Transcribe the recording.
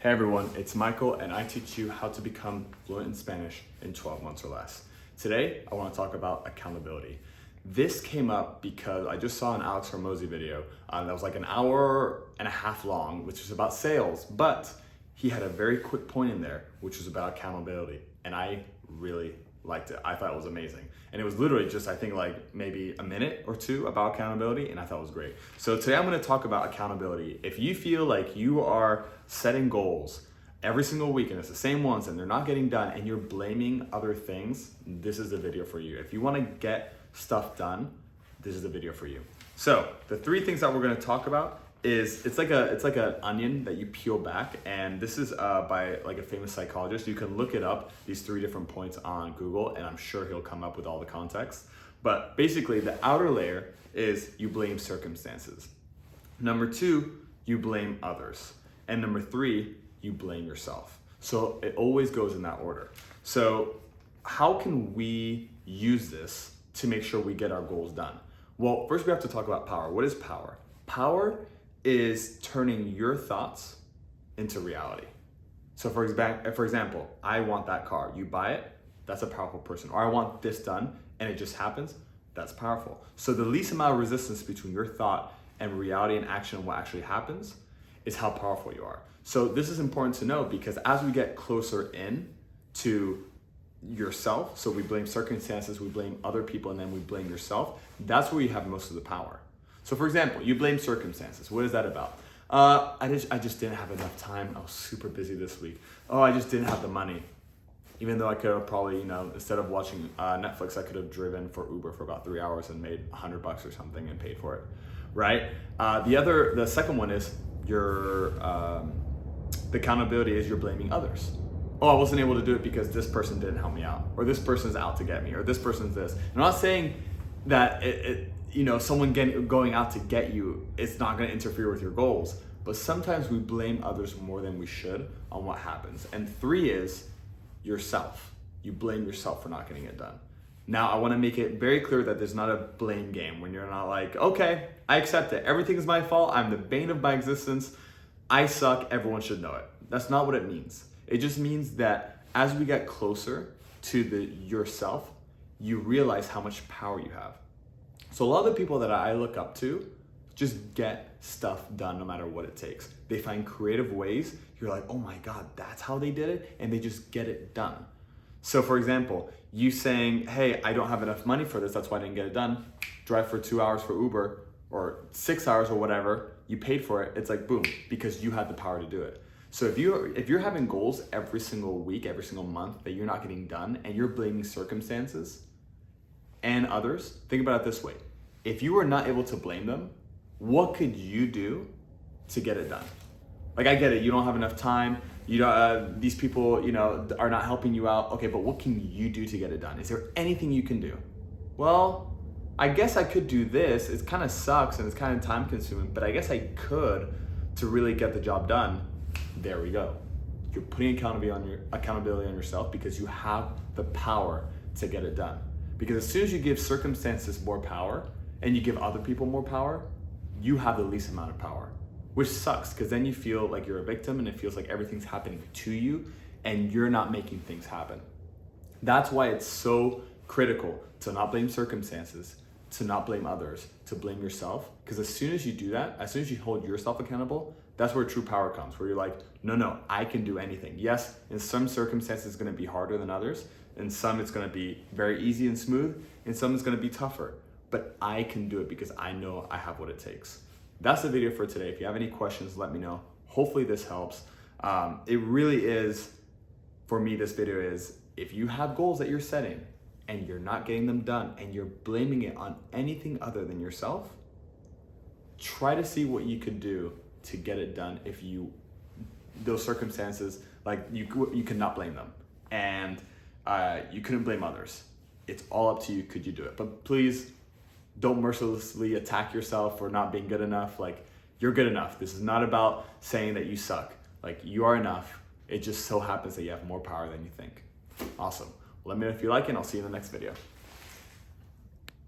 Hey everyone, it's Michael and I teach you how to become fluent in Spanish in 12 months or less. Today, I want to talk about accountability. This came up because I just saw an Alex Hormozy video that was like an hour and a half long, which was about sales, but he had a very quick point in there, which was about accountability. And I really liked it. I thought it was amazing. And it was literally just, I think like maybe a minute or two about accountability, and I thought it was great. So today I'm gonna talk about accountability. If you feel like you are setting goals every single week and it's the same ones and they're not getting done and you're blaming other things, this is the video for you. If you wanna get stuff done, this is the video for you. So the three things that we're gonna talk about is it's like an onion that you peel back, and this is by like a famous psychologist. You can look it up, these three different points on Google, and I'm sure he'll come up with all the context. But basically the outer layer is you blame circumstances. Number two, you blame others. And number three, you blame yourself. So it always goes in that order. So how can we use this to make sure we get our goals done? Well, first we have to talk about power. What is power? Power is turning your thoughts into reality. So for example, I want that car. You buy it, that's a powerful person. Or I want this done, and it just happens, that's powerful. So the least amount of resistance between your thought and reality and action and what actually happens is how powerful you are. So this is important to know, because as we get closer in to yourself, so we blame circumstances, we blame other people, and then we blame yourself, that's where you have most of the power. So for example, you blame circumstances. What is that about? I just didn't have enough time. I was super busy this week. Oh, I just didn't have the money. Even though I could have probably, instead of watching Netflix, I could have driven for Uber for about 3 hours and made $100 or something and paid for it, right? The second one is the accountability is you're blaming others. Oh, I wasn't able to do it because this person didn't help me out, or this person's out to get me, or this person's this. I'm not saying that someone going out to get you, it's not going to interfere with your goals. But sometimes we blame others more than we should on what happens. And three is yourself. You blame yourself for not getting it done. Now, I want to make it very clear that there's not a blame game when you're not like, okay, I accept it. Everything is my fault. I'm the bane of my existence. I suck. Everyone should know it. That's not what it means. It just means that as we get closer to yourself, you realize how much power you have. So a lot of the people that I look up to just get stuff done no matter what it takes. They find creative ways. You're like, oh my God, that's how they did it. And they just get it done. So for example, you saying, hey, I don't have enough money for this, that's why I didn't get it done. Drive for 2 hours for Uber or 6 hours or whatever, you paid for it. It's like, boom, because you had the power to do it. So if you're having goals every single week, every single month that you're not getting done, and you're blaming circumstances and others, think about it this way. If you were not able to blame them, what could you do to get it done? Like, I get it, you don't have enough time, these people, are not helping you out. Okay, but what can you do to get it done? Is there anything you can do? Well, I guess I could do this. It kind of sucks and it's kind of time consuming, but I guess I could to really get the job done. There we go. You're putting accountability on yourself because you have the power to get it done. Because as soon as you give circumstances more power and you give other people more power, you have the least amount of power, which sucks, because then you feel like you're a victim and it feels like everything's happening to you and you're not making things happen. That's why it's so critical to not blame circumstances, to not blame others, to blame yourself. Because as soon as you do that, as soon as you hold yourself accountable, that's where true power comes, where you're like, no, I can do anything. Yes, in some circumstances it's gonna be harder than others. In some it's gonna be very easy and smooth. In some it's gonna be tougher. But I can do it because I know I have what it takes. That's the video for today. If you have any questions, let me know. Hopefully this helps. It really is, for me, this video is, if you have goals that you're setting and you're not getting them done and you're blaming it on anything other than yourself, try to see what you could do to get it done. If those circumstances, like you cannot blame them, and you couldn't blame others. It's all up to you. Could you do it? But please don't mercilessly attack yourself for not being good enough. Like, you're good enough. This is not about saying that you suck. Like, you are enough. It just so happens that you have more power than you think. Awesome. Let me know if you like it, and I'll see you in the next video.